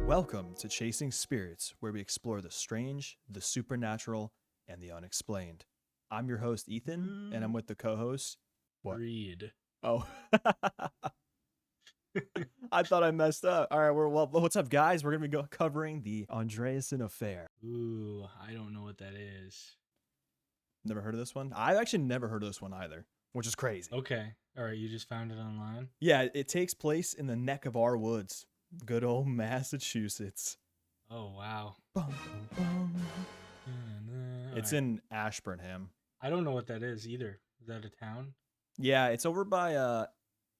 Welcome to Chasing Spiritz, where we explore the strange, the supernatural, and the unexplained. I'm your host, Ethan, and I'm with the co-host. What? Reed. Oh. I thought I messed up. All right, well, what's up, guys? We're going to be covering the Andreasson Affair. Ooh, I don't know what that is. Never heard of this one? I've actually never heard of this one either, which is crazy. Okay. All right, you just found it online? Yeah, it takes place in the neck of our woods. Good old Massachusetts. Oh, wow. Bum, bum, bum. It's All right. in Ashburnham. I don't know what that is either. Is that a town? Yeah, it's over by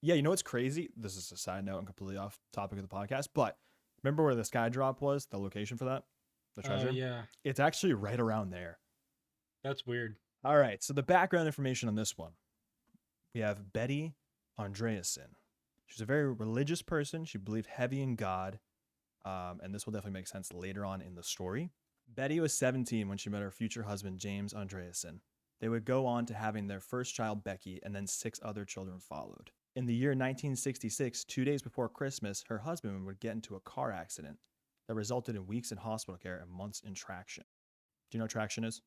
yeah, you know what's crazy? This is a side note and completely off topic of the podcast, but remember where the sky drop was, the location for that? The treasure? Yeah. It's actually right around there. That's weird. All right, so the background information on this one. We have Betty Andreasson. She's a very religious person. She believed heavy in God, and this will definitely make sense later on in the story. Betty was 17 when she met her future husband, James Andreasson. They would go on to having their first child, Becky, and then 6 other children followed. In the year 1966, 2 days before Christmas, her husband would get into a car accident that resulted in weeks in hospital care and months in traction. Do you know what traction is?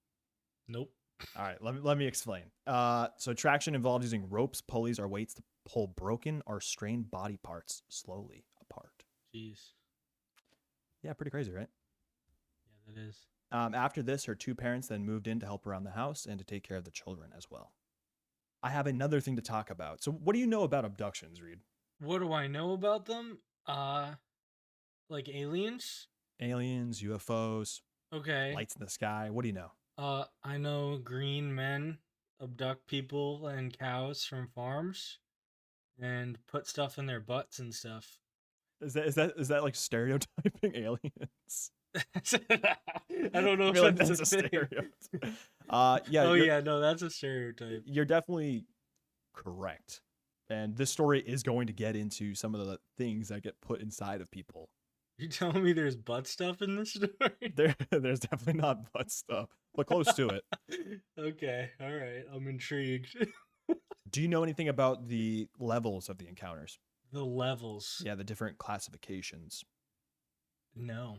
Nope. All right, let me explain. So traction involves using ropes, pulleys, or weights to pull broken or strained body parts slowly apart. Jeez. Yeah, pretty crazy, right? Yeah, that is. After this, her 2 parents then moved in to help around the house and to take care of the children as well. I have another thing to talk about. So what do you know about abductions, Reed? What do I know about them? Like aliens? Aliens, UFOs, Okay. lights in the sky. What do you know? I know green men abduct people and cows from farms and put stuff in their butts and stuff. Is that like stereotyping aliens? I don't know I feel if like that's a a thing. stereotype. Yeah. Oh yeah, no, that's a stereotype. You're definitely correct. And this story is going to get into some of the things that get put inside of people. You telling me there's butt stuff in this story? There's definitely not butt stuff, but close to it. Okay, all right, I'm intrigued. Do you know anything about the levels of the encounters? The levels. Yeah, the different classifications. No.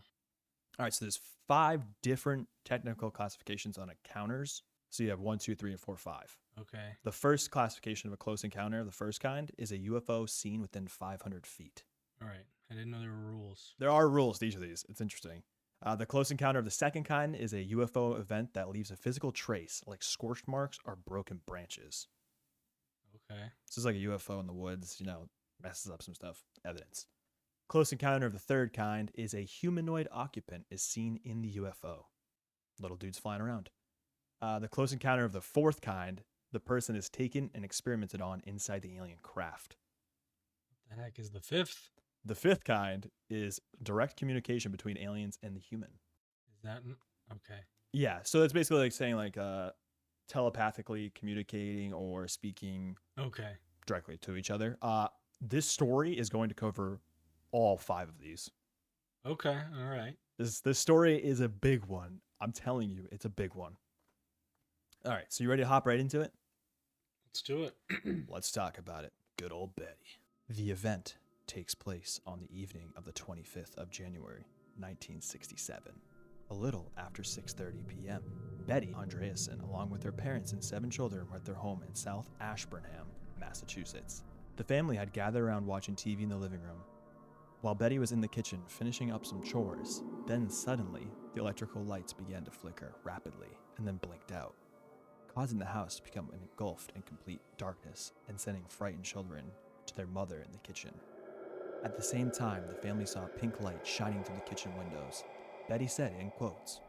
All right, so there's 5 different technical classifications on encounters. So you have 1, 2, 3, and 4, 5. Okay. The first classification of a close encounter of the first kind is a UFO seen within 500 feet. All right. I didn't know there were rules. There are rules to each of these. It's interesting. The close encounter of the second kind is a UFO event that leaves a physical trace, like scorched marks or broken branches. Okay. This is like a UFO in the woods, messes up some stuff. Evidence. Close encounter of the third kind is a humanoid occupant is seen in the UFO. Little dudes flying around. The close encounter of the fourth kind, the person is taken and experimented on inside the alien craft. What the heck is the fifth? The fifth kind is direct communication between aliens and the human. Is that okay? Yeah, so it's basically like saying telepathically communicating or speaking Okay. directly to each other. This story is going to cover all 5 of these. Okay, all right. This story is a big one. I'm telling you, it's a big one. All right, so you ready to hop right into it? Let's do it. Let's talk about it. Good old Betty. The event takes place on the evening of the 25th of January, 1967. A little after 6:30 p.m., Betty Andreasson, along with her parents and 7 children, were at their home in South Ashburnham, Massachusetts. The family had gathered around watching TV in the living room, while Betty was in the kitchen finishing up some chores. Then suddenly, the electrical lights began to flicker rapidly and then blinked out, causing the house to become engulfed in complete darkness and sending frightened children to their mother in the kitchen. At the same time, the family saw a pink light shining through the kitchen windows. Betty said, in quotes,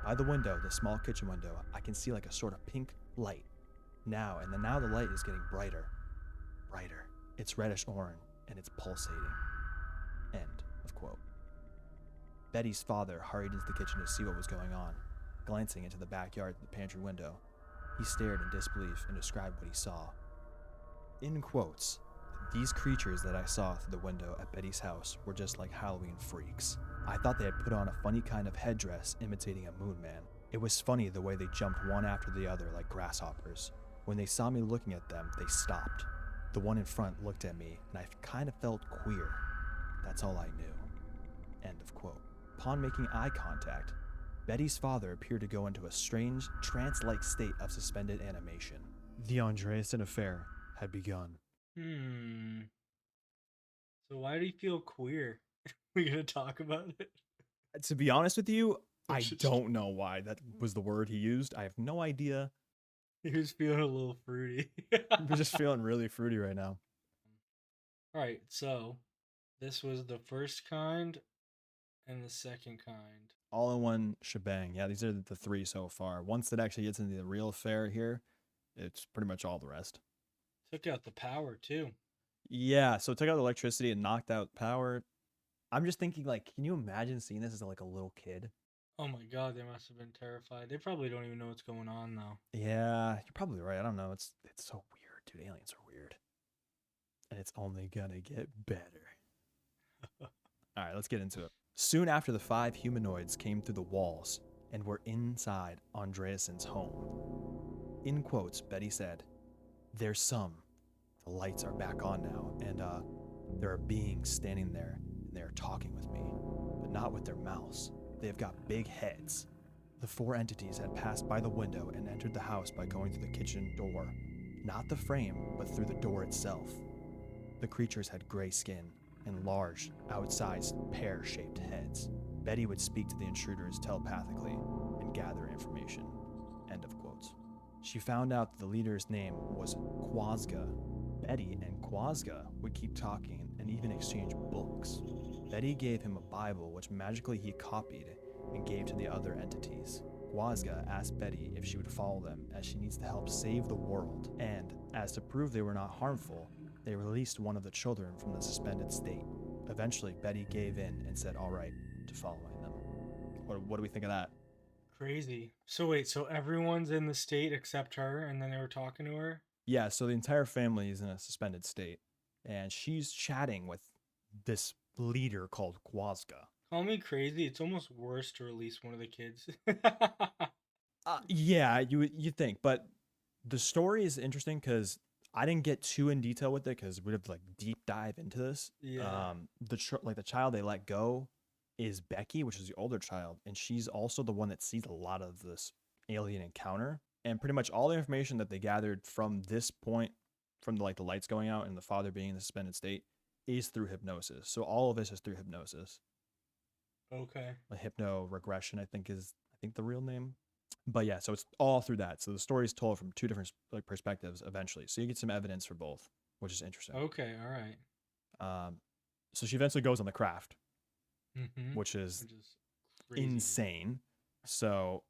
"By the window, the small kitchen window, I can see like a sort of pink light. Now the light is getting brighter. It's reddish orange and it's pulsating." End of quote. Betty's father hurried into the kitchen to see what was going on. Glancing into the backyard through the pantry window, he stared in disbelief and described what he saw. In quotes, "These creatures that I saw through the window at Betty's house were just like Halloween freaks. I thought they had put on a funny kind of headdress imitating a moon man. It was funny the way they jumped one after the other like grasshoppers. When they saw me looking at them, they stopped. The one in front looked at me, and I kind of felt queer. That's all I knew." End of quote. Upon making eye contact, Betty's father appeared to go into a strange, trance-like state of suspended animation. The Andreasson Affair had begun. So why do you feel queer? We're gonna talk about it. To be honest with you, I don't know why that was the word he used. I have no idea. He was feeling a little fruity. I'm just feeling really fruity right now. Alright, so this was the first kind and the second kind. All in one shebang. Yeah, these are the three so far. Once it actually gets into the real affair here, it's pretty much all the rest. Took out the power too. Yeah, so it took out the electricity and knocked out power. I'm just thinking, like, can you imagine seeing this as like a little kid? Oh my god, they must have been terrified. They probably don't even know what's going on though. Yeah, you're probably right. I don't know. It's so weird, dude. Aliens are weird. And it's only gonna get better. All right, let's get into it. Soon after, the 5 humanoids came through the walls and were inside Andreasson's home. In quotes, Betty said, "There's some. The lights are back on now, and there are beings standing there, and they are talking with me, but not with their mouths. They have got big heads." The 4 entities had passed by the window and entered the house by going through the kitchen door. Not the frame, but through the door itself. The creatures had gray skin and large, outsized, pear-shaped heads. Betty would speak to the intruders telepathically and gather information. End of quotes. She found out that the leader's name was Quazga. Betty and Quazga would keep talking and even exchange books. Betty gave him a Bible, which magically he copied and gave to the other entities. Quazga asked Betty if she would follow them, as she needs to help save the world, and, as to prove they were not harmful, they released one of the children from the suspended state. Eventually, Betty gave in and said all right to following them. What do we think of that? Crazy. So wait, so everyone's in the state except her, and then they were talking to her? Yeah, so the entire family is in a suspended state, and she's chatting with this leader called Quazga. Call me crazy. It's almost worse to release one of the kids. Yeah, you think, but the story is interesting because I didn't get too in detail with it because we'd have to like deep dive into this. Yeah. The child they let go is Becky, which is the older child, and she's also the one that sees a lot of this alien encounter. And pretty much all the information that they gathered from this point, from the lights going out and the father being in the suspended state, is through hypnosis. So all of this is through hypnosis. Okay. Like hypno regression, I think the real name. But yeah, so it's all through that. So the story is told from 2 different perspectives eventually. So you get some evidence for both, which is interesting. Okay, all right. So she eventually goes on the craft, Mm-hmm. which is crazy. insane. So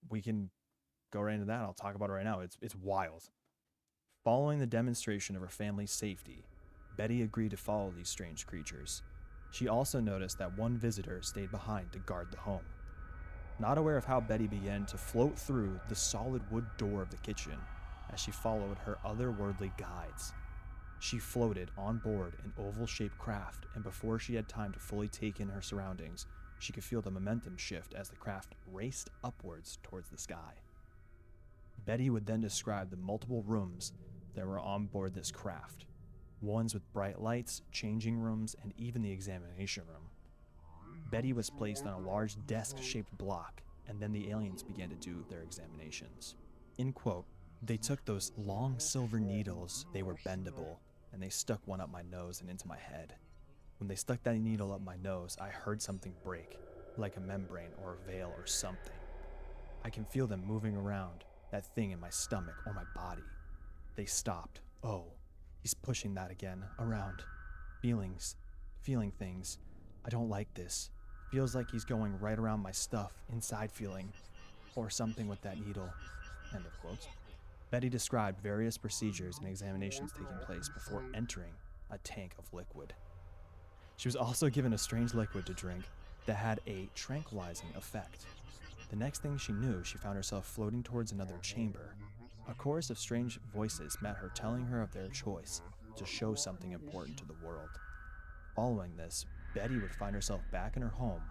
we can go right into that. I'll talk about it right now. It's wild. Following the demonstration of her family's safety, Betty agreed to follow these strange creatures. She also noticed that one visitor stayed behind to guard the home. Not aware of how Betty began to float through the solid wood door of the kitchen as she followed her otherworldly guides. She floated on board an oval-shaped craft, and before she had time to fully take in her surroundings, she could feel the momentum shift as the craft raced upwards towards the sky. Betty would then describe the multiple rooms that were on board this craft, ones with bright lights, changing rooms, and even the examination room. Betty was placed on a large desk-shaped block, and then the aliens began to do their examinations. In quote, "They took those long silver needles, they were bendable, and they stuck one up my nose and into my head. When they stuck that needle up my nose, I heard something break, like a membrane or a veil or something. I can feel them moving around, that thing in my stomach or my body. They stopped. Oh, he's pushing that again, around. Feeling things. I don't like this. Feels like he's going right around my stuff, inside feeling, or something with that needle." End of quotes. Betty described various procedures and examinations taking place before entering a tank of liquid. She was also given a strange liquid to drink that had a tranquilizing effect. The next thing she knew, she found herself floating towards another chamber. A chorus of strange voices met her, telling her of their choice to show something important to the world. Following this, Betty would find herself back in her home,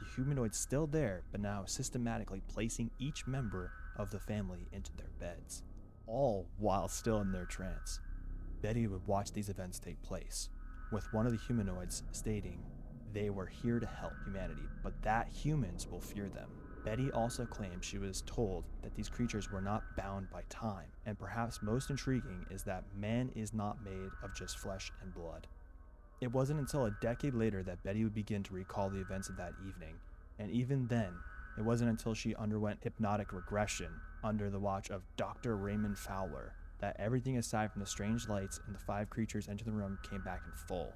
the humanoids still there, but now systematically placing each member of the family into their beds, all while still in their trance. Betty would watch these events take place, with one of the humanoids stating, they were here to help humanity, but that humans will fear them. Betty also claimed she was told that these creatures were not bound by time, and perhaps most intriguing is that man is not made of just flesh and blood. It wasn't until a decade later that Betty would begin to recall the events of that evening, and even then, it wasn't until she underwent hypnotic regression under the watch of Dr. Raymond Fowler that everything aside from the strange lights and the 5 creatures entering the room came back in full.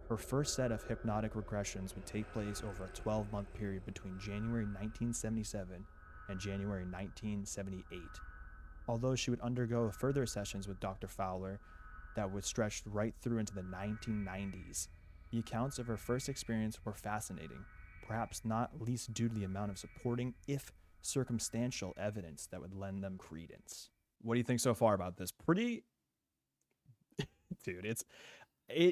Her first set of hypnotic regressions would take place over a 12-month period between January 1977 and January 1978. Although she would undergo further sessions with Dr. Fowler that would stretch right through into the 1990s, the accounts of her first experience were fascinating, perhaps not least due to the amount of supporting, if circumstantial, evidence that would lend them credence. What do you think so far about this? Pretty, dude, it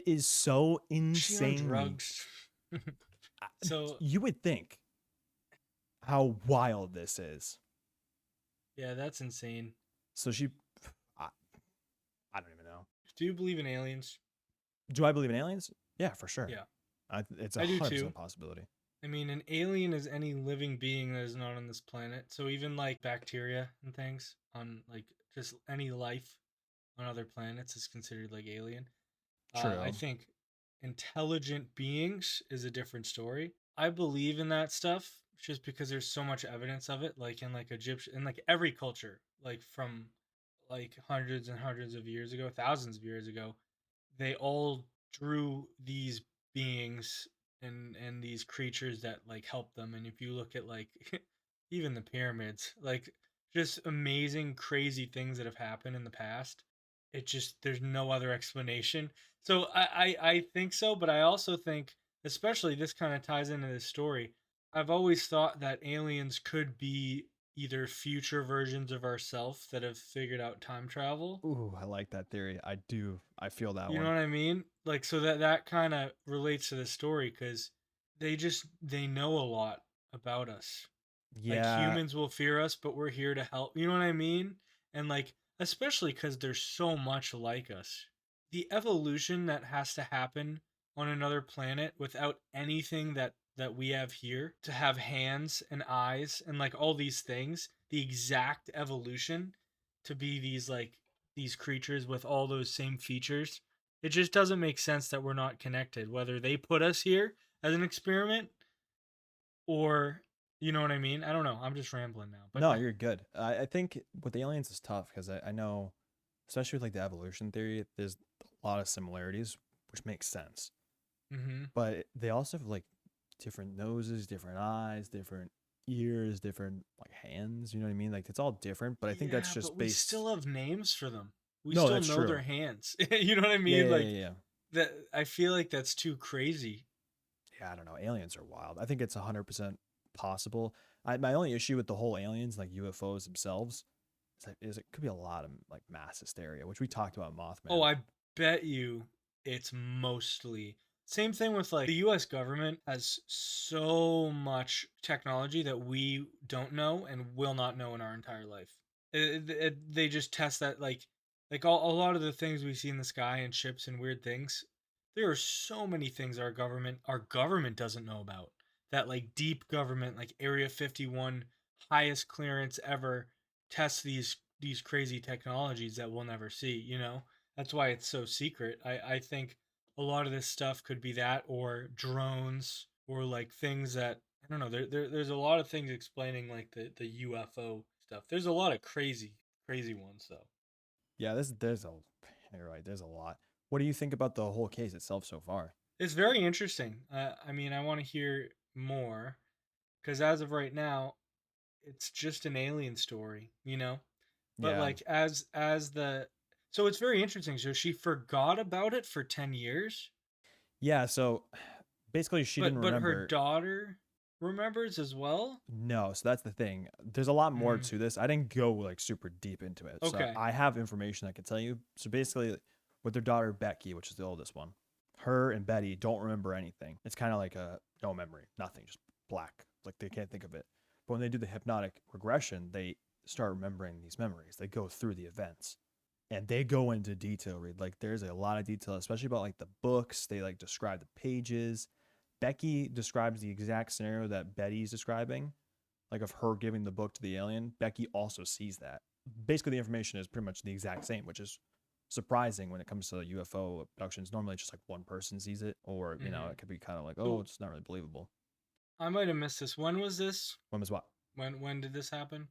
is so insane. She on drugs. So you would think how wild this is. Yeah, that's insane. So I don't even know. Do you believe in aliens? Do I believe in aliens? Yeah, for sure. Yeah. It's I do 100% too. possibility. I mean, an alien is any living being that is not on this planet. So even like bacteria and things on like just any life on other planets is considered like alien. True. I think intelligent beings is a different story. I believe in that stuff just because there's so much evidence of it, like in like Egyptian, in like every culture, like from like hundreds and hundreds of years ago, thousands of years ago, they all drew these beings and these creatures that like help them. And if you look at like even the pyramids, like just amazing, crazy things that have happened in the past. It just there's no other explanation. So I think so, but I also think, especially this kind of ties into this story. I've always thought that aliens could be either future versions of ourselves that have figured out time travel. Ooh, I like that theory. I do. I feel that You one. know what I mean? Like so that kind of relates to the story because they know a lot about us. Like Yeah. humans will fear us, but we're here to help. You know what I mean? And like especially cuz they're so much like us. The evolution that has to happen on another planet without anything that we have here to have hands and eyes and like all these things, the exact evolution to be these creatures with all those same features. It just doesn't make sense that we're not connected, whether they put us here as an experiment or you know what I mean? I don't know. I'm just rambling now. But No, you're good. I think with aliens is tough because I know, especially with like the evolution theory, there's a lot of similarities, which makes sense. mm-hmm. But they also have like different noses, different eyes, different ears, different like hands. You know what I mean? Like it's all different. But I think that's just but we based. still have names for them. We No, still that's know true. their hands. You know what I Yeah, mean? yeah, Like yeah, yeah. that. I feel like that's too crazy. Yeah, I don't know. Aliens are wild. I think it's 100% possible. My only issue with the whole aliens, like UFOs themselves, is it could be a lot of like mass hysteria, which we talked about in Oh, Mothman. I bet you it's mostly same thing with like the US government has so much technology that we don't know and will not know in our entire life. They just test that like a lot of the things we see in the sky and ships and weird things. There are so many things our government doesn't know about. That like deep government like Area 51 highest clearance ever tests these crazy technologies that we'll never see, you know? That's why it's so secret. I think a lot of this stuff could be that or drones or like things that I don't know. There's a lot of things explaining like the UFO stuff. There's a lot of crazy ones though. Yeah, you're right. There's a lot. What do you think about the whole case itself so far? It's very interesting. I mean, I want to hear more because as of right now, it's just an alien story, you know. But Yeah, like as the so it's very interesting. So she forgot about it for 10 years. yeah. So basically, she didn't But her remember. daughter remembers as well. No, so that's the thing. There's a lot more Mm, to this. I didn't go like super deep into it. So okay. I have information I can tell you. So basically, with their daughter Becky, which is the oldest one, her and Betty don't remember anything. It's kind of like a no memory, nothing, just black. Like they can't think of it. But when they do the hypnotic regression, they start remembering these memories. They go through the events and they go into detail. Read like there's a lot of detail, especially about like the books. They like describe the pages. Becky describes the exact scenario that Betty's describing, like of her giving the book to the alien. Becky also sees that. Basically, the information is pretty much the exact same, which is surprising when it comes to UFO abductions. Normally, it's just like one person sees it, or Mm-hmm. it could be kind of like, oh, So it's not really believable. I might have missed this. When was this? When was what? When did this happen?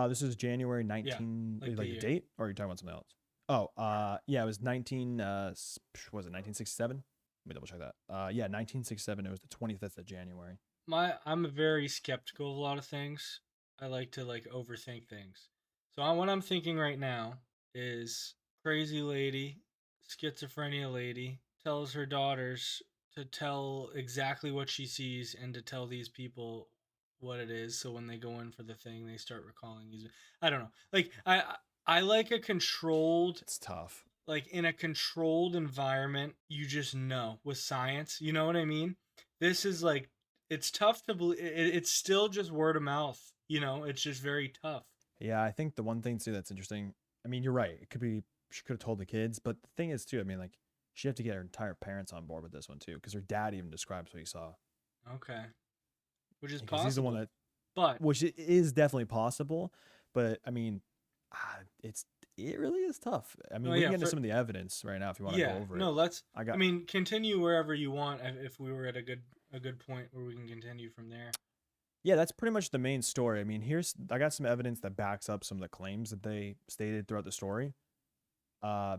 This is January Yeah, 19, like the like the year. date, or are you talking about something else? Oh, yeah, it was 19, was it 1967? Let me double check that. Yeah, 1967. It was the 25th of January. I'm very skeptical of a lot of things. I like to like overthink things. So what I'm thinking right now is crazy lady, schizophrenia lady tells her daughters to tell exactly what she sees and to tell these people what it is. So when they go in for the thing, they start recalling these. I don't know. Like I like a controlled, It's tough. like in a controlled environment, you just know with science, you know what I mean? This is like it's tough to believe. It's still just word of mouth, it's just very tough. Yeah, I think the one thing too that's interesting. I mean, you're right. It could be she could have told the kids, but the thing is too. I mean, like she had to get her entire parents on board with this one too, because her dad even describes what he saw. Okay, which is Because he's the one possible, that, but which is definitely possible, but I mean, it really is tough. I mean, oh we can yeah, get into some of the evidence right now if you want to go yeah, over it. no, let's. I I got mean, continue wherever you want. If we were at a good point where we can continue from there. Yeah, that's pretty much the main story. I mean, I got some evidence that backs up some of the claims that they stated throughout the story.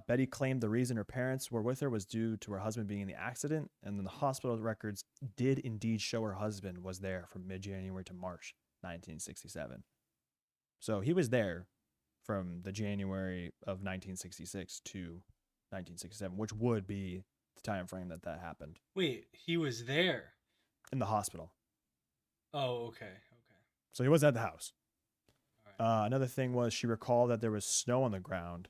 Betty claimed the reason her parents were with her was due to her husband being in the accident, and then the hospital records did indeed show her husband was there from mid-January to March 1967. So he was there from the January of 1966 to 1967, which would be the time frame that happened Wait, he was there. in the hospital. Oh, okay, okay, So he was at the house. all right. Another thing was she recalled that there was snow on the ground.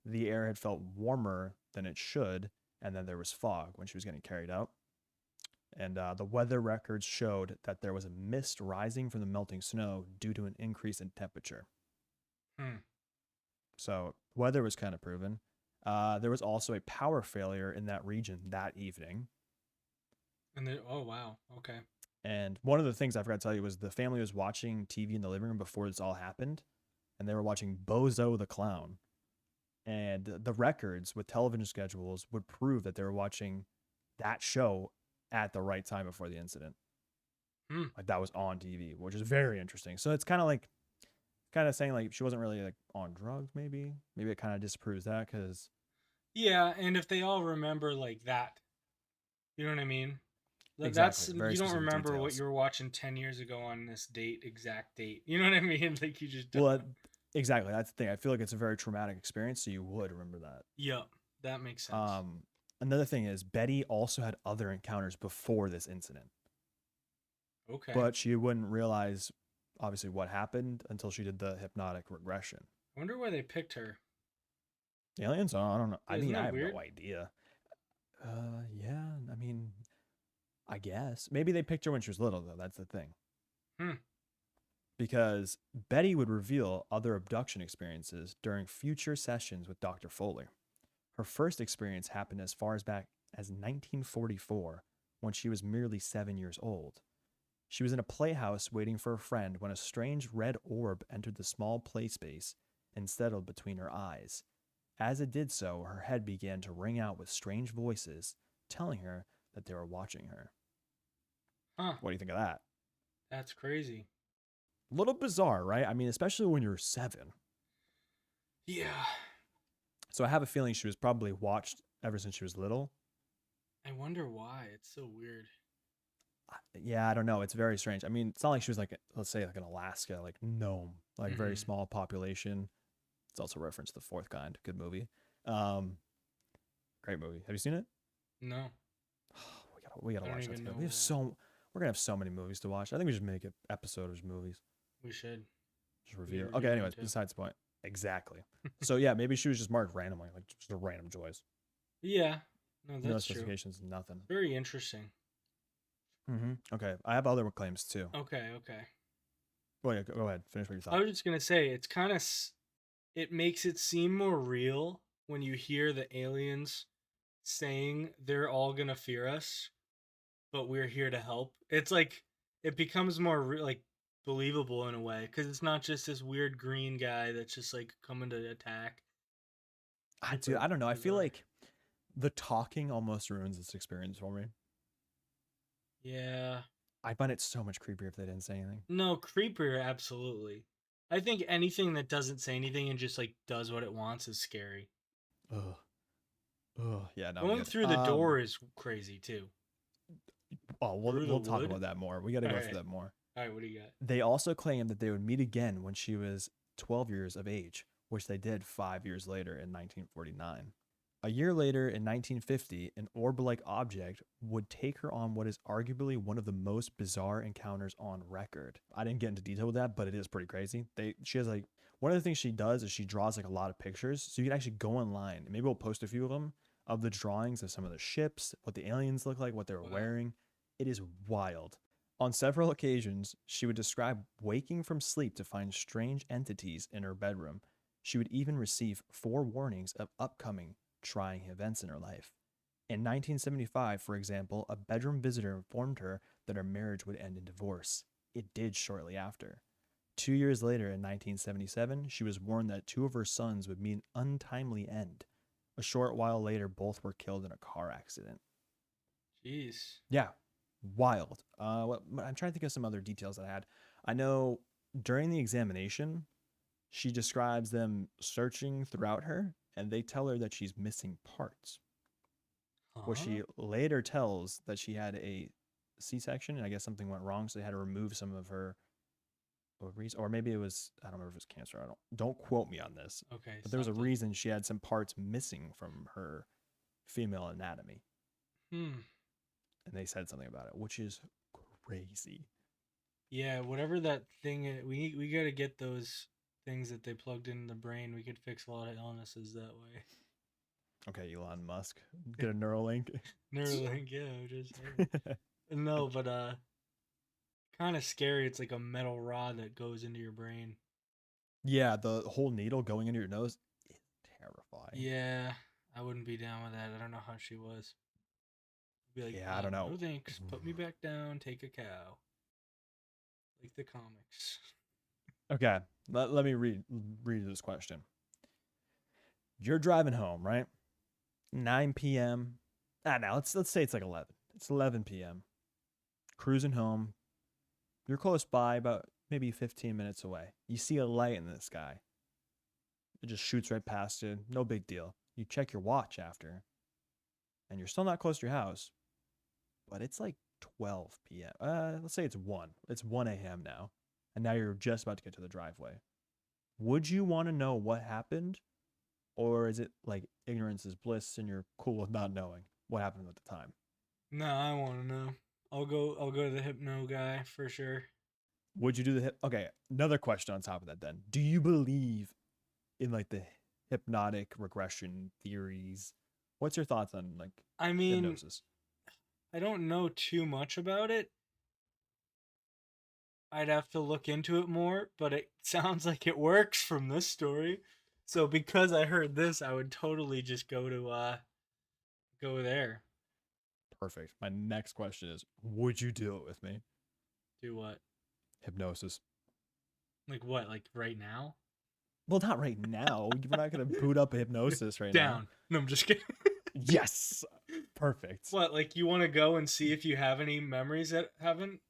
The air had felt warmer than it should, and then there was fog when she was getting carried out. And the weather records showed that there was a mist rising from the melting snow due to an increase in temperature. Hmm. So weather was kind of proven. There was also a power failure in that region that evening. And then, oh wow, okay. And one of the things I forgot to tell you was the family was watching TV in the living room before this all happened, and they were watching Bozo the Clown. And the records with television schedules would prove that they were watching that show at the right time before the incident. Hmm. Like that was on TV, which is very interesting. So it's kind of saying like she wasn't really like on drugs. Maybe it kind of disproves that because Yeah, and if they all remember like that, you know what I mean? exactly That's very you don't specific remember what details. you were watching 10 years ago on this exact date. You know what I mean? Like you just don't. Well, exactly that's the thing. I feel like it's a very traumatic experience, so you would remember that. Yep, that makes sense. Um, Another thing is Betty also had other encounters before this incident, Okay. but she wouldn't realize obviously what happened until she did the hypnotic regression. I wonder why they picked her. Aliens? Oh, I don't know. Yeah, I isn't mean, I that have weird? no idea. Yeah. I mean, I guess maybe they picked her when she was little, though. That's the thing. Hmm. Because Betty would reveal other abduction experiences during future sessions with Dr. Foley. Her first experience happened as far as back as 1944, when she was merely 7 years old. She was in a playhouse waiting for a friend when a strange red orb entered the small play space and settled between her eyes. As it did so, her head began to ring out with strange voices, telling her that they were watching her. Huh. What do you think of that? That's crazy. A little bizarre, right? I mean, especially when you're 7. Yeah. So I have a feeling she was probably watched ever since she was little. I wonder why. It's so weird. Yeah, I don't know. It's very strange. I mean, it's not like she was like, let's say, like in Alaska, like gnome, like very Hmm. small population. It's also a reference to The Fourth Kind. Good movie. Um, Great movie. Have you seen it? No, We gotta I don't watch that even together. know. We're gonna have so many movies to watch. I think we should make an episode of movies. We should Just be review. Okay. reviewing Anyways, too. besides the point. Exactly. So yeah, maybe she was just marked randomly, like just a random choice. Yeah. No, No that's true. specifications, nothing. Very interesting. Okay. I have other claims too. Okay. Okay. Well, yeah, go ahead. Finish what you I thought. was just gonna say it's kind of it makes it seem more real when you hear the aliens saying they're all gonna fear us but we're here to help. It's like it becomes more like believable in a way because it's not just this weird green guy that's just like coming to attack. Dude, Super I don't know. I feel bizarre. like the talking almost ruins this experience for me. Yeah. I find it so much creepier if they didn't say anything. No, creepier, absolutely. I think anything that doesn't say anything and just like does what it wants is scary. Ugh. Ugh. Yeah, not Going good. through the door is crazy too. Oh, Through the we'll talk wood? about that more. We got to All go right. through that more. All right, what do you got? They also claimed that they would meet again when she was 12 years of age, which they did 5 years later in 1949. A year later, in 1950, an orb like object would take her on what is arguably one of the most bizarre encounters on record. I didn't get into detail with that, but it is pretty crazy. She has like, one of the things she does is she draws like a lot of pictures. So you can actually go online. Maybe we'll post a few of them of the drawings of some of the ships, what the aliens look like, what they were Wow. wearing. It is wild. On several occasions, she would describe waking from sleep to find strange entities in her bedroom. She would even receive 4 warnings of upcoming trying events in her life. In 1975, for example, a bedroom visitor informed her that her marriage would end in divorce. It did shortly after. 2 years later, in 1977, she was warned that 2 of her sons would meet an untimely end. A short while later, both were killed in a car accident. Jeez. Yeah, wild. I'm trying to think of some other details that I had. I know during the examination, she describes them searching throughout her, and they tell her that she's missing parts. Where Huh? she later tells that she had a C-section, and I guess something went wrong, so they had to remove some of her ovaries, or maybe it was, I don't remember if it was cancer. Don't quote me on this, Okay, but there was a something. reason she had some parts missing from her female anatomy, Hmm. and they said something about it, which is crazy. Yeah, whatever that thing is, we got to get those things that they plugged in the brain. We could fix a lot of illnesses that way. Okay, Elon Musk, get a Neuralink. Neuralink, yeah, just saying. No, but kind of scary. It's like a metal rod that goes into your brain. Yeah, the whole needle going into your nose is terrifying. Yeah, I wouldn't be down with that. I don't know how she was. I'd be like, Yeah, I don't know. no thanks. Put me back down. Take a cow. Like the comics. Okay, let me read this question. You're driving home, right? 9 p.m. Now let's say it's like 11. It's 11 p.m. Cruising home. You're close by, about maybe 15 minutes away. You see a light in the sky. It just shoots right past you. No big deal. You check your watch after, and you're still not close to your house, but it's like 12 p.m. Let's say it's 1. It's 1 a.m. now, and now you're just about to get to the driveway. Would you want to know what happened? Or is it like ignorance is bliss and you're cool with not knowing what happened at the time? No, I want to know. I'll go to the hypno guy for sure. Would you do the hip? Okay, another question on top of that then. Do you believe in like the hypnotic regression theories? What's your thoughts on like I mean, hypnosis? I don't know too much about it. I'd have to look into it more, but it sounds like it works from this story. So because I heard this, I would totally just go there. Perfect. My next question is, would you do it with me? Do what? Hypnosis. Like what? Like right now? Well, not right now. We're not gonna boot up hypnosis right now. Down. No, I'm just kidding. Yes. Perfect. What? Like you want to go and see if you have any memories that haven't?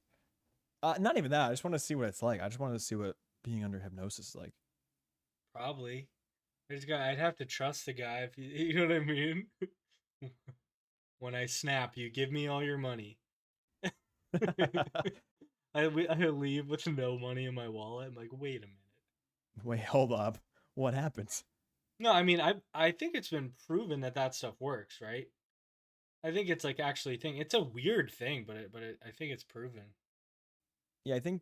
Not even that. I just want to see what it's like. I just wanted to see what being under hypnosis is like. Probably. I'd have to trust the guy if you know what I mean. When I snap, you give me all your money. I leave with no money in my wallet. I'm like, wait a minute. Wait, hold up. What happens? No, I mean, I think it's been proven that that stuff works, right? I think it's like actually thing. It's a weird thing, I think it's proven. Yeah, I think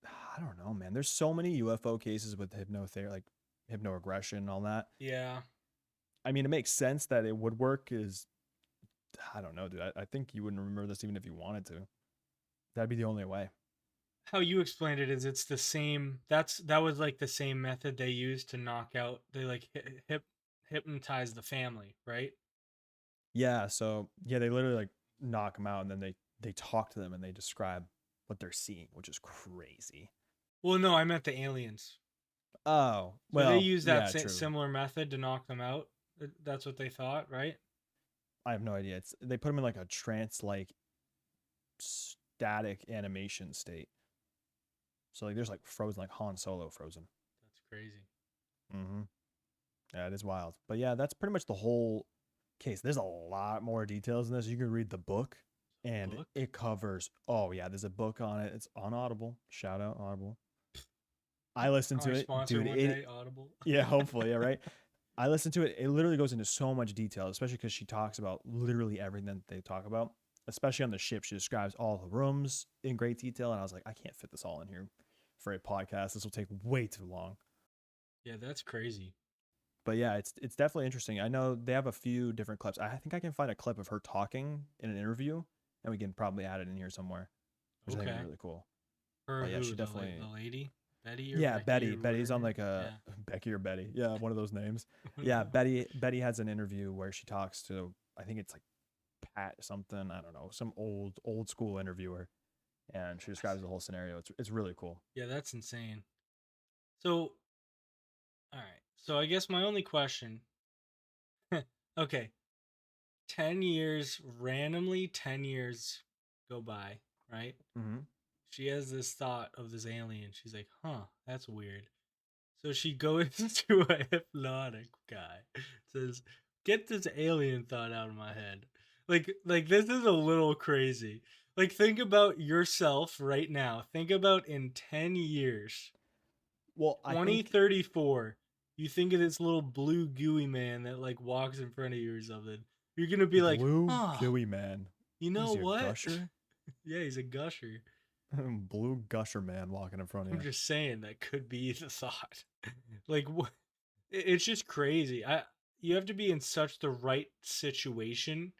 I don't know, man. There's so many UFO cases with hypnotherapy, like hypnoregression and all that. Yeah. I mean, it makes sense that it would work. Is I don't know, dude. I think you wouldn't remember this even if you wanted to. That'd be the only way. How you explained it is it's the same. That was like the same method they used to knock out. They like hypnotize the family, right? Yeah. So yeah, they literally like knock them out and then they they talk to them and they describe what they're seeing, which is crazy. Well, no, I meant the aliens. Oh, So they well, use that yeah, true. similar method to knock them out. That's what they thought, right? I have no idea. They put them in like a trance, like static animation state. So like there's like frozen, like Han Solo frozen. That's crazy. Mm-hmm. Yeah, it is wild. But yeah, that's pretty much the whole case. There's a lot more details in this. You can read the book, and it covers. Oh yeah, there's a book on it. It's on Audible. Shout out Audible. I listened to it, dude. Day, Audible. Yeah, hopefully, yeah, right. I listened to it. It literally goes into so much detail, especially because she talks about literally everything that they talk about. Especially on the ship, she describes all the rooms in great detail, and I was like, I can't fit this all in here for a podcast. This will take way too long. Yeah, that's crazy. But yeah, it's definitely interesting. I know they have a few different clips. I think I can find a clip of her talking in an interview, and we can probably add it in here somewhere, which I think is really cool. Her, yeah, she definitely the lady. Betty or yeah, Becky. Betty's on like a Becky or Betty. Yeah, one of those names. Yeah, Betty has an interview where she talks to, I think it's like Pat something, I don't know, some old school interviewer, and she describes the whole scenario. It's really cool. Yeah, that's insane. So, all right. So I guess my only question. Okay. 10 years randomly 10 years go by, right? Mm-hmm. She has this thought of this alien. She's like, huh, that's weird. So she goes to a hypnotic guy. Says, get this alien thought out of my head. Like this is a little crazy. Like, think about yourself right now. Think about in 10 years. Well, 2034. You think of this little blue gooey man that like walks in front of you or something. You're gonna be like, blue gooey man. You know what? Gusher? Yeah, he's a gusher. Blue gusher man walking in front of you. I'm just saying that could be the thought. Like, it's just crazy. You have to be in such the right situation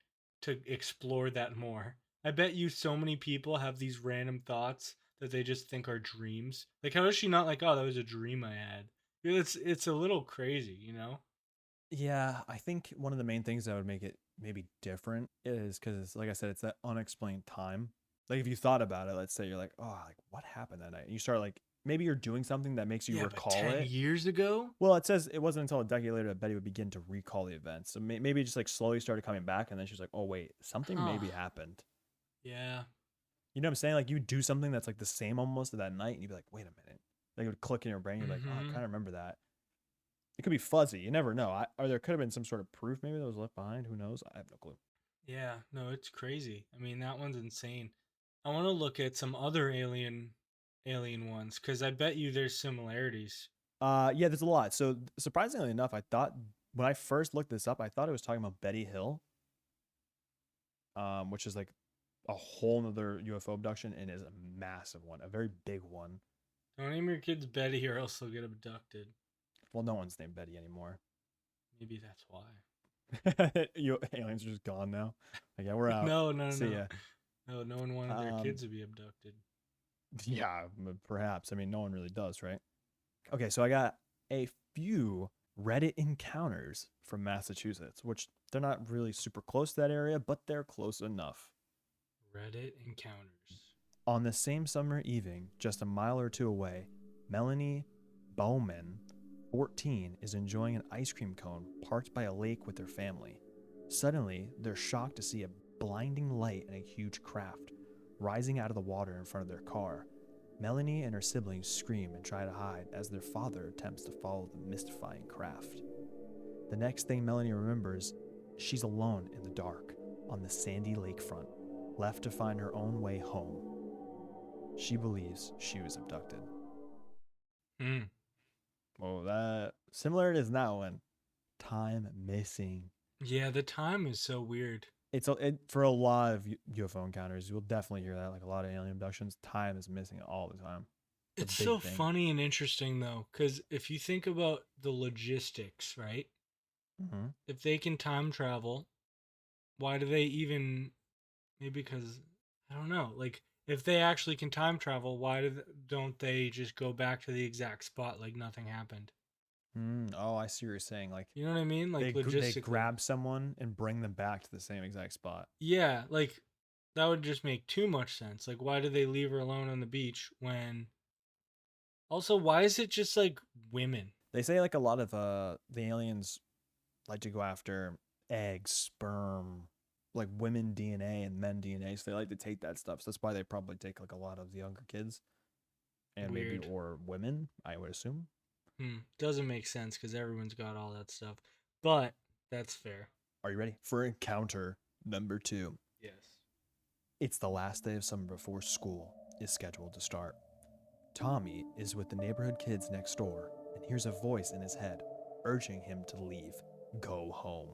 to explore that more. I bet you so many people have these random thoughts that they just think are dreams. Like, how is she not like, oh, that was a dream I had? It's a little crazy, you know? Yeah, I think one of the main things that would make it maybe different is because, like I said, it's that unexplained time. Like if you thought about it, let's say you're like, oh, like what happened that night? And you start like, maybe you're doing something that makes you recall but 10 it. years ago? Well, it says it wasn't until a decade later that Betty would begin to recall the events. So maybe it just like slowly started coming back, and then she was like, oh wait, something maybe happened. Yeah. You know what I'm saying? Like you do something that's like the same almost that night, and you'd be like, wait a minute. Like it would click in your brain. You're like, oh, I kind of remember that. It could be fuzzy. You never know. Or there could have been some sort of proof maybe that was left behind. Who knows? I have no clue. Yeah, no, it's crazy. I mean, that one's insane. I want to look at some other alien ones because I bet you there's similarities. Yeah, there's a lot. So surprisingly enough, I thought when I first looked this up, I thought it was talking about Betty Hill, which is like a whole nother UFO abduction, and is a massive one, a very big one. Don't name your kids Betty or else they'll get abducted. Well, no one's named Betty anymore. Maybe that's why. Aliens are just gone now. Like, yeah, we're out. No. See ya. No one wanted their kids to be abducted. Yeah, perhaps. I mean, no one really does, right? Okay, so I got a few Reddit encounters from Massachusetts, which they're not really super close to that area, but they're close enough. Reddit encounters. On the same summer evening, just a mile or two away, Melanie Bowman, 14, is enjoying an ice cream cone parked by a lake with their family. Suddenly, they're shocked to see a blinding light and a huge craft rising out of the water in front of their car. Melanie and her siblings scream and try to hide as their father attempts to follow the mystifying craft. The next thing Melanie remembers, she's alone in the dark on the sandy lakefront, left to find her own way home. She believes she was abducted. Well, that similar it is now when time missing. Yeah, the time is so weird. For a lot of UFO encounters, you'll definitely hear that. Like a lot of alien abductions, time is missing all the time. It's so funny and interesting though, because if you think about the logistics, right? Mm-hmm. If they can time travel, why do they even? Maybe because I don't know. Like if they actually can time travel, why don't they just go back to the exact spot like nothing happened? Oh, I see what you're saying. Like, you know what I mean? Like they grab someone and bring them back to the same exact spot. Yeah, like That would just make too much sense. Like, why did they leave her alone on the beach when? Also, why is it just like women? They say like a lot of the aliens like to go after eggs, sperm, like women DNA and men DNA. So they like to take that stuff. So that's why they probably take like a lot of the younger kids and maybe Weird. or women, I would assume. Doesn't make sense because everyone's got all that stuff. But that's fair. Are you ready for encounter number 2? Yes. It's the last day of summer before school is scheduled to start. Tommy is with the neighborhood kids next door and hears a voice in his head urging him to leave, go home.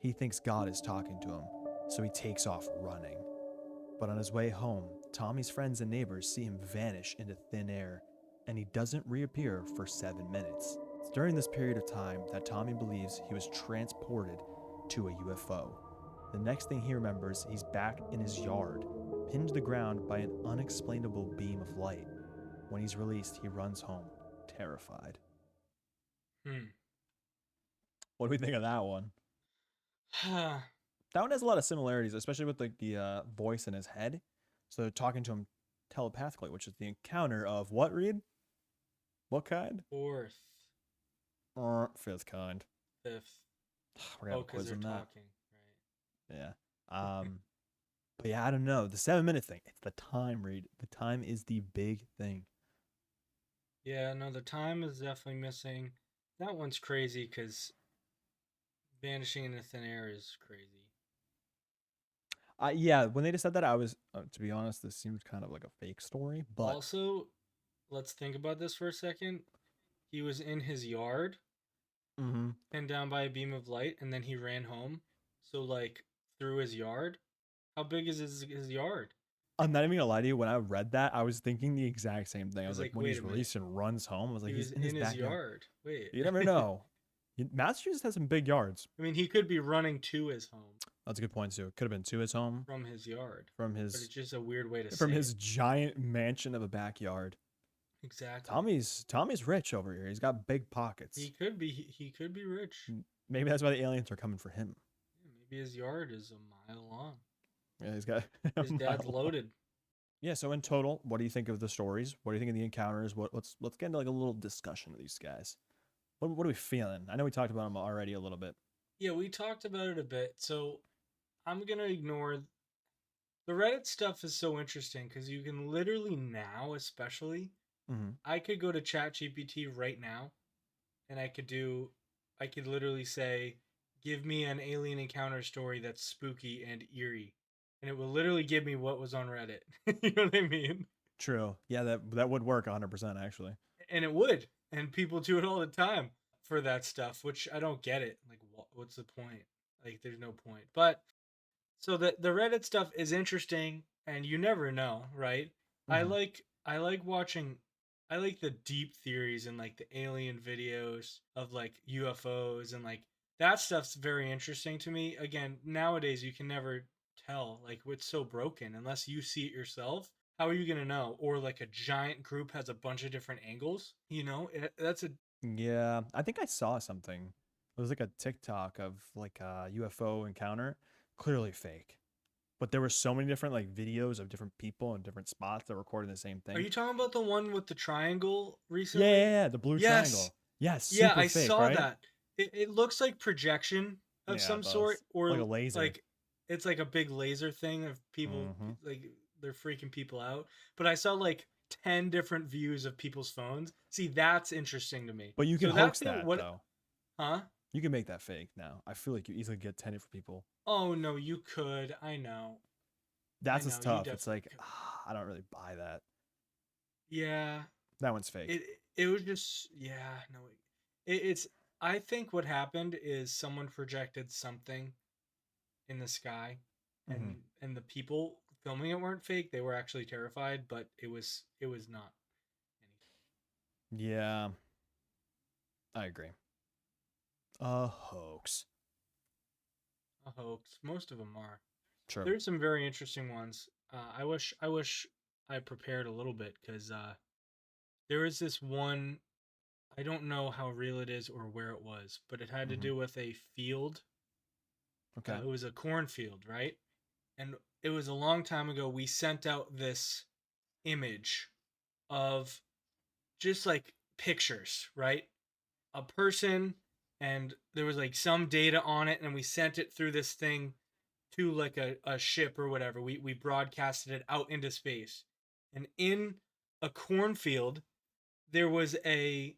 He thinks God is talking to him, so he takes off running. But on his way home, Tommy's friends and neighbors see him vanish into thin air, and he doesn't reappear for 7 minutes. It's during this period of time that Tommy believes he was transported to a UFO. The next thing he remembers, he's back in his yard, pinned to the ground by an unexplainable beam of light. When he's released, he runs home, terrified. What do we think of that one? That one has a lot of similarities, especially with like the voice in his head. So they're talking to him telepathically, which is the encounter of what, Reed? What kind? Fourth. Fifth kind. Fifth. We're gonna have a quiz they're on that. talking, right? Yeah. But yeah, I don't know. The 7-minute thing. It's the time, Reed. The time is the big thing. Yeah, no, the time is definitely missing. That one's crazy because vanishing into thin air is crazy. Yeah, when they just said that, I was, to be honest, this seemed kind of like a fake story. But also, let's think about this for a second. He was in his yard, pinned down by a beam of light, and then he ran home. So, like, through his yard. How big is his yard? I'm not even gonna lie to you. When I read that, I was thinking the exact same thing. I was like, when wait he's a minute. released and runs home, I was like, He he's was in his backyard. yard. Wait. You never know. Massachusetts has some big yards. I mean, he could be running to his home That's a good point too. It could have been to his home, from his yard. from But it's his just a weird way to say from his it. giant mansion of a backyard. Exactly. Tommy's rich over here. He's got big pockets. He could be rich. Maybe that's why the aliens are coming for him. Yeah, maybe his yard is a mile long. Yeah, he's got His dad's loaded. Yeah, so in total, what do you think of the stories? What do you think of the encounters? Let's get into like a little discussion of these guys. What are we feeling? I know we talked about them already a little bit. Yeah, we talked about it a bit. So I'm gonna ignore the Reddit stuff is so interesting because you can literally now, especially, I could go to ChatGPT right now, and I could literally say, "Give me an alien encounter story that's spooky and eerie," and it will literally give me what was on Reddit. You know what I mean? True. Yeah, that would work 100% actually. And it would, and people do it all the time for that stuff, which I don't get it. Like, what's the point? Like, there's no point. But so the Reddit stuff is interesting, and you never know, right? I like watching. I like the deep theories and like the alien videos of like UFOs and like that stuff's very interesting to me. Again, nowadays you can never tell, like it's so broken unless you see it yourself. How are you gonna know? Or like a giant group has a bunch of different angles. You know, that's a Yeah, I think I saw something. It was like a TikTok of like a UFO encounter, clearly fake. But there were so many different like videos of different people in different spots that recorded the same thing. Are you talking about the one with the triangle recently? Yeah, the blue triangle. Yes, super I fake, saw right? that. It looks like projection of some sort, or like a laser. Like it's like a big laser thing of people like they're freaking people out. But I saw like 10 different views of people's phones. See, that's interesting to me. But you can hoax that though. Huh? You can make that fake now. I feel like you easily get 10 different people. Oh no, you could. I know. That's what's tough. It's like I don't really buy that. Yeah. That one's fake. It was just no. It's I think what happened is someone projected something in the sky, and the people filming it weren't fake. They were actually terrified, but it was not anything. Yeah, I agree. A hoax. A hoax. Most of them are. True. There's some very interesting ones. I wish I prepared a little bit because there is this one. I don't know how real it is or where it was, but it had to do with a field. Okay. It was a cornfield, right? and it was a long time ago. We sent out this image of just like pictures, right? A person, and there was like some data on it, and we sent it through this thing to like a ship or whatever. We broadcasted it out into space. And in a cornfield, there was a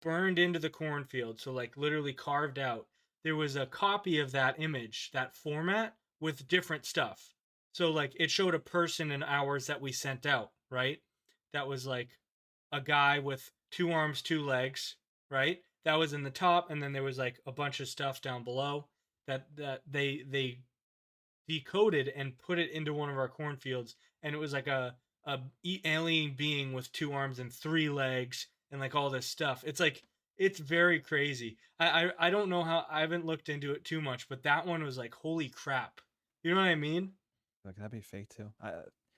burned into the cornfield, so like literally carved out. There was a copy of that image, that format with different stuff. So like it showed a person in ours that we sent out, right? That was like a guy with two arms, two legs, right? That was in the top, and then there was like a bunch of stuff down below that they decoded and put it into one of our cornfields, and it was like a alien being with two arms and three legs and like all this stuff. It's like it's very crazy. I don't know how, I haven't looked into it too much, but that one was like holy crap. You know what I mean? Like, that'd be fake too.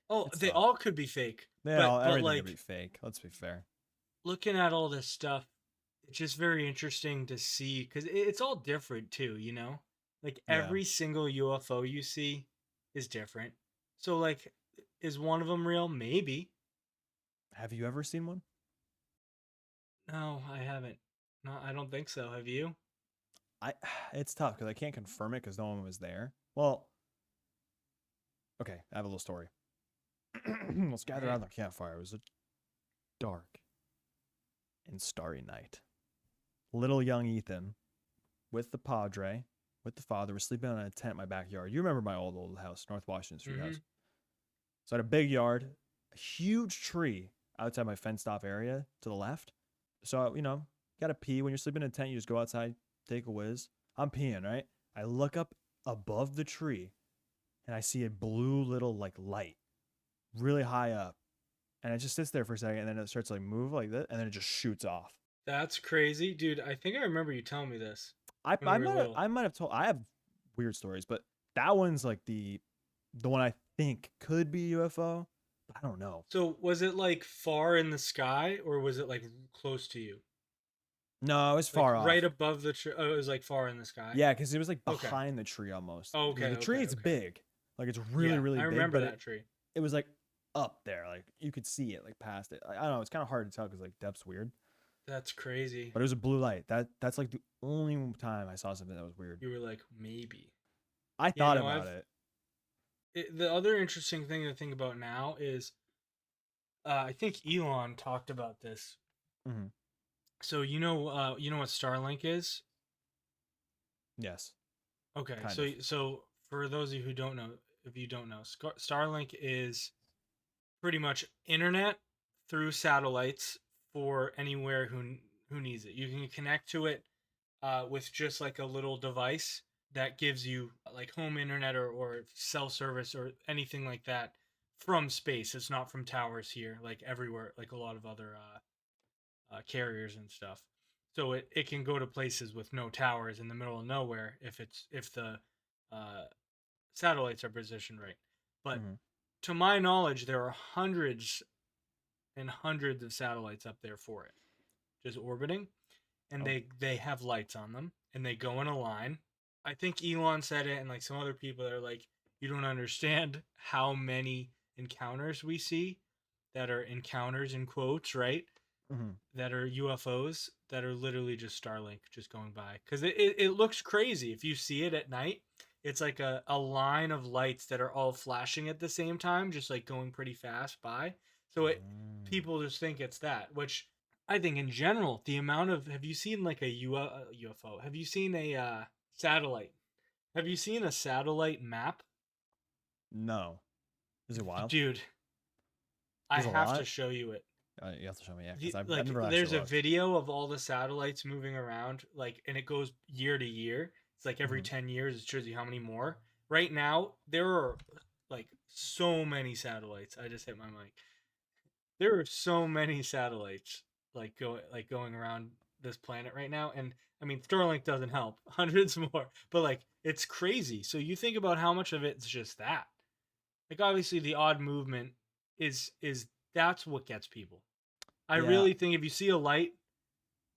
Oh, It's they tough. all could be fake. Yeah, But everything like could be fake. Let's be fair. looking at all this stuff, it's just very interesting to see because it's all different too, you know? Like Yeah. every single UFO you see is different. So, like, is one of them real? Maybe. Have you ever seen one? No, I haven't. No, I don't think so. Have you? I. It's tough because I can't confirm it because no one was there. Well, okay, I have a little story. Let's gather around the campfire. It was a dark and starry night. Little young Ethan, with the padre, with the father, was sleeping on a tent in my backyard. You remember my old house, North Washington Street house. So I had a big yard, a huge tree outside my fenced off area to the left. So, gotta pee. When you're sleeping in a tent, you just go outside, take a whiz. I'm peeing, right? I look up above the tree and I see a blue little like light really high up. And it just sits there for a second and then it starts to like move like that and then it just shoots off. That's crazy, dude. I think I remember you telling me this I, when I we were might have little. I might have told I have weird stories, but that one's like the one I think could be UFO. I don't know. So, was it like far in the sky or was it like close to you? No, it was Like far right off. above the tree? Oh, it was like far in the sky. Yeah, because it was like Okay. behind the tree almost. Oh, Because okay. the tree Okay. is Okay. big, like it's really Yeah, really I big, remember but that tree. it was like up there, like you could see it like past it. I don't know. It's kind of hard to tell because like depth's weird, That's crazy. but it was a blue light. That's like the only time I saw something that was weird. You were like maybe. I Yeah. thought No, about I've. it. The other interesting thing to think about now is, I think Elon talked about this. Hmm. So you know what Starlink is? Yes, Okay, kind so of. so for those of you who don't know, if you don't know, Starlink is pretty much internet through satellites for anywhere who needs it. You can connect to it with just like a little device that gives you like home internet or cell service or anything like that from space. It's not from towers here, like everywhere, like a lot of other carriers and stuff. So it can go to places with no towers in the middle of nowhere if the uh, satellites are positioned right. But Hmm. to my knowledge, there are hundreds and hundreds of satellites up there for it, just orbiting, and Oh, they have lights on them and they go in a line. I think Elon said it, and like some other people that are like, you don't understand how many encounters we see that are encounters in quotes, right? hmm. That are UFOs that are literally just Starlink just going by. Because it looks crazy. If you see it at night, it's like a line of lights that are all flashing at the same time, just like going pretty fast by. So Mm. people just think it's that, which I think in general, the amount of, have you seen like a UFO? Have you seen a satellite? Have you seen a satellite map? No, is it wild? Dude, I There's a have to lot. show you it. You have to show me, yeah, because I've Like never there's actually a looked. video of all the satellites moving around, like, and it goes year to year. It's like every Hmm. 10 years it shows you how many more. Right now there are like so many satellites. I just hit my mic. There are so many satellites going around this planet right now, and I mean Starlink doesn't help. Hundreds more, but like it's crazy. So you think about how much of it's just that. Like obviously the odd movement is that's what gets people. I Yeah, really think if you see a light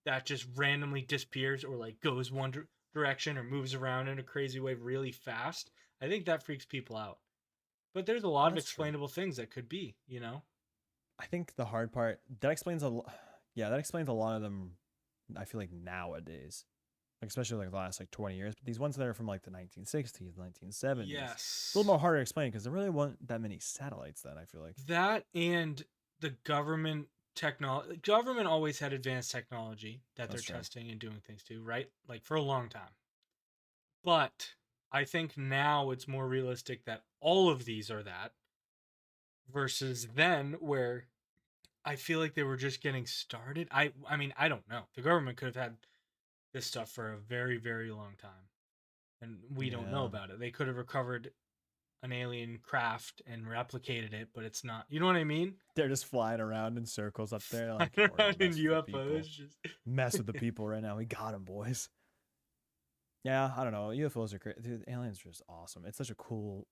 that just randomly disappears or like goes one direction or moves around in a crazy way really fast, I think that freaks people out. But there's a lot of That's true. explainable things that could be, you know? I think the hard part that explains a lot. Yeah, that explains a lot of them. I feel like nowadays, like especially like the last like 20 years. But these ones that are from like the 1960s, 1970s, it's a little Yes. more harder to explain because there really weren't that many satellites then. I feel like. That and the government technology. Government always had advanced technology that they're That's true. testing and doing things to, right? Like for a long time. But I think now it's more realistic that all of these are that versus then where I feel like they were just getting started. I mean, I don't know. The government could have had this stuff for a very, very long time. And we don't know Yeah, about it. They could have recovered an alien craft and replicated it, but it's not. You know what I mean? they're just flying around in circles up there. Like, Flying we're gonna around in mess with the people. UFOs. Just Mess with the people right now. We got them, boys. Yeah, I don't know. UFOs are great. Dude, aliens are just awesome. It's such a cool,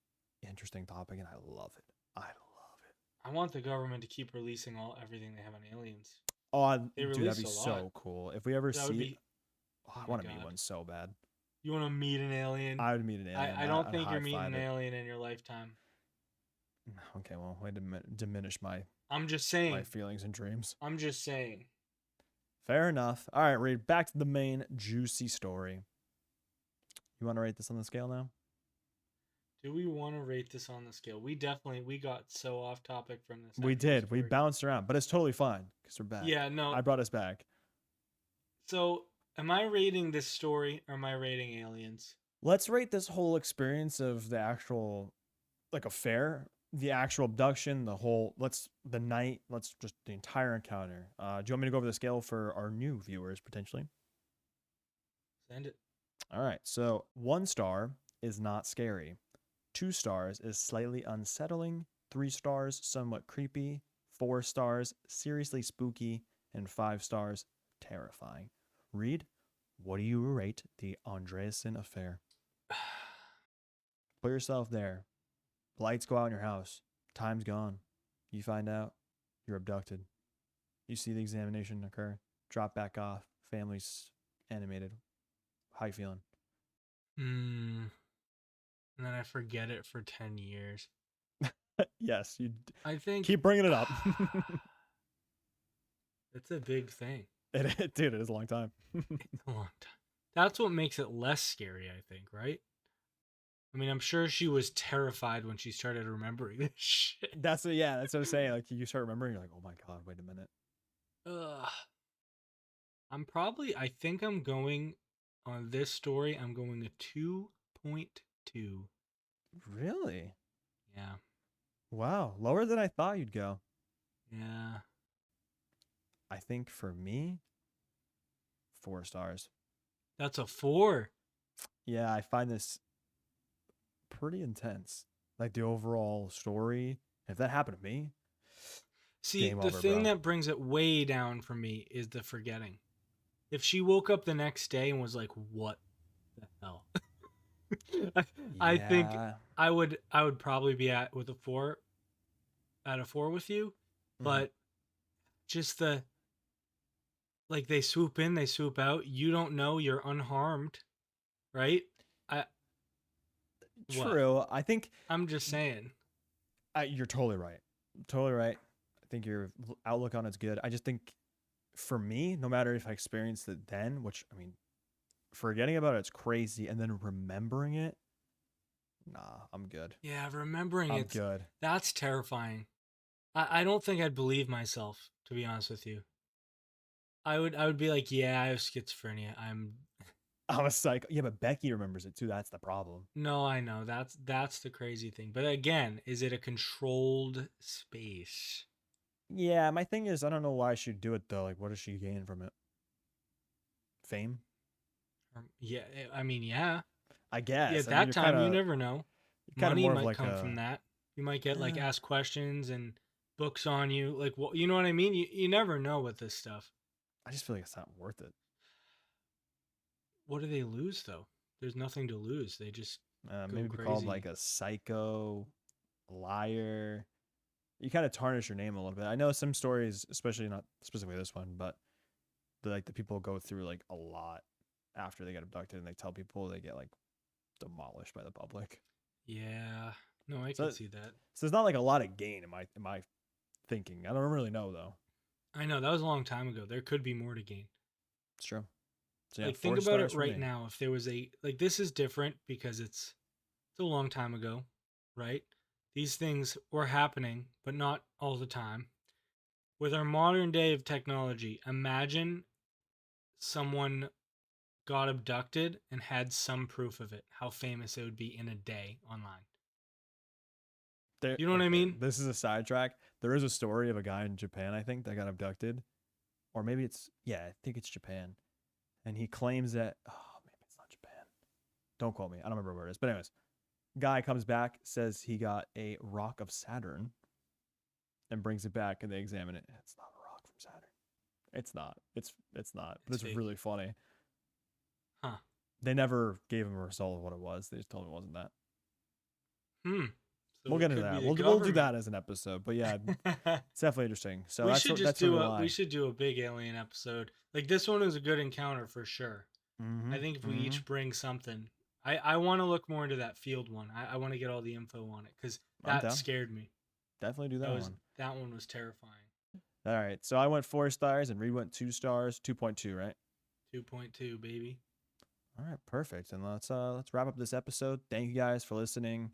interesting topic, and I love it. I love it. I want the government to keep releasing everything they have on aliens. Oh, They dude, that'd release be a so lot. cool. If we ever That would see, be. oh, Oh I my want to meet god. one so bad. You want to meet an alien? I would meet an alien. I don't I'd think you're meeting high-five an it. alien in your lifetime. Okay, well, way to diminish my I'm just saying. feelings and dreams. I'm just saying. Fair enough. All right, Reed, back to the main juicy story. You want to rate this on the scale now? Do we want to rate this on the scale? We got so off topic from this. We actual did. We story. bounced around, but it's totally fine because we're back. Yeah, no. I brought us back. So, am I rating this story or am I rating aliens? Let's rate this whole experience of the actual, like, affair, the actual abduction, the night, let's just the entire encounter. Do you want me to go over the scale for our new viewers potentially? Send it. All right. So 1 star is not scary. 2 stars is slightly unsettling. 3 stars, somewhat creepy. 4 stars, seriously spooky. And 5 stars, terrifying. Reed, what do you rate the Andreasson Affair? Put yourself there. Lights go out in your house. Time's gone. You find out you're abducted. You see the examination occur. Drop back off. Family's animated. How you feeling? And then I forget it for 10 years. Yes, you I think. keep bringing it up. That's a big thing. Dude, it is a long time. It's a long time. That's what makes it less scary, I think, right? I mean, I'm sure she was terrified when she started remembering this shit. That's what I'm saying. Like, you start remembering, you're like, oh my god, wait a minute. Ugh. I think I'm going on this story. I'm going a 2.2. Really? Yeah. Wow, lower than I thought you'd go. Yeah. I think for me, 4 stars. That's a 4. Yeah, I find this pretty intense. Like the overall story. If that happened to me, See, game the over, thing bro. that brings it way down for me is the forgetting. If she woke up the next day and was like, "What the hell?" I think Yeah. I would probably be at a 4 with you, but just like they swoop in, they swoop out. You don't know, you're unharmed, right? True. I think I'm just saying. you're totally right. Totally right. I think your outlook on it's good. I just think for me, no matter if I experienced it then, which I mean, forgetting about it's crazy, and then remembering it, nah, I'm good. Yeah, remembering I'm it, good. that's terrifying. I don't think I'd believe myself, to be honest with you. I would be like, yeah, I have schizophrenia. I'm a psycho. Yeah, but Becky remembers it too. That's the problem. No, I know. That's the crazy thing. But again, is it a controlled space? Yeah, my thing is, I don't know why she'd do it though. Like, what does she gain from it? Fame? Yeah, I mean, yeah. I guess. Yeah, at I that mean, time, you never know. kind of Money more of might like come from that. You might get like asked questions and books on you. Like, what, you know what I mean? You never know with this stuff. I just feel like it's not worth it. What do they lose though? There's nothing to lose. They just Maybe be called like a psycho, liar. You kind of tarnish your name a little bit. I know some stories, especially not specifically this one, but the people go through like a lot after they get abducted, and they tell people they get like demolished by the public. Yeah. No, I So, can see that. so there's not like a lot of gain in my thinking. I don't really know though. I know that was a long time ago. There could be more to gain. It's true. So yeah, Like, four think about stars it for right me. now. If there was like, this is different because it's a long time ago, right? These things were happening, but not all the time. With our modern day of technology, imagine someone got abducted and had some proof of it. How famous it would be in a day online. You know what I Okay, mean? this is a sidetrack. There is a story of a guy in Japan, I think, that got abducted, or maybe I think it's Japan, and he claims that maybe it's not Japan. Don't quote me. I don't remember where it is. But anyways, guy comes back, says he got a rock of Saturn, and brings it back, and they examine it. It's not a rock from Saturn. It's not. It's not. But It's it's fake. really funny. Huh. They never gave him a result of what it was. They just told him it wasn't that. So We'll it get into could be that. the We'll do government. that as an episode. But yeah, it's definitely interesting. So We that's should that's just where do we a lie. we should do a big alien episode. Like, this one is a good encounter for sure. Mm-hmm. I think if we each bring something, I want to look more into that field one. I want to get all the info on it because I'm that down. scared me. Definitely do that one. That one was terrifying. All right. So I went 4 stars and Reed went 2 stars, 2.2, right? 2.2, baby. All right, perfect. And let's wrap up this episode. Thank you guys for listening.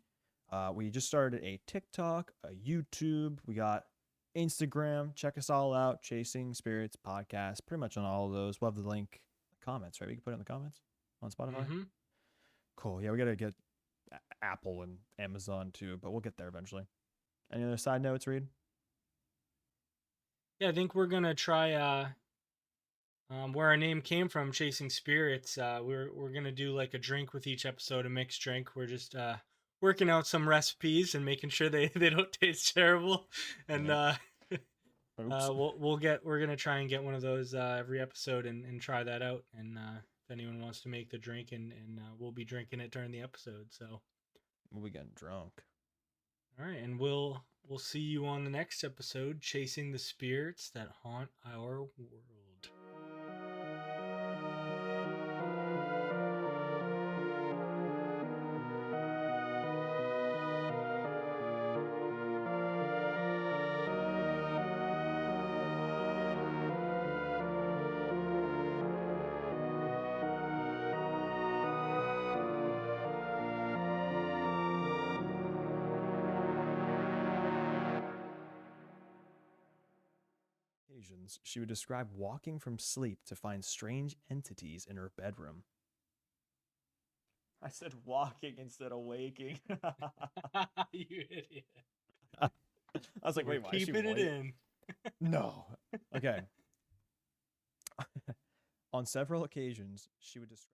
We just started a TikTok, a YouTube. We got Instagram. Check us all out. Chasing Spirits podcast. Pretty much on all of those. We'll have the link, comments, right? We can put it in the comments on Spotify. Mm-hmm. Cool. Yeah, we gotta get Apple and Amazon too, but we'll get there eventually. Any other side notes, Reed? Yeah, I think we're gonna try where our name came from, Chasing Spirits. We're gonna do like a drink with each episode, a mixed drink. We're just working out some recipes and making sure they don't taste terrible. And Yep. Oops. we're gonna try and get one of those every episode and try that out. And if anyone wants to make the drink, and we'll be drinking it during the episode. So We'll be getting drunk. all right, and we'll see you on the next episode, Chasing the Spirits that haunt our world. Occasions, she would describe walking from sleep to find strange entities in her bedroom. I said walking instead of waking. You idiot. I was like, We're wait, why is she keeping it white? in. No. Okay. On several occasions, she would describe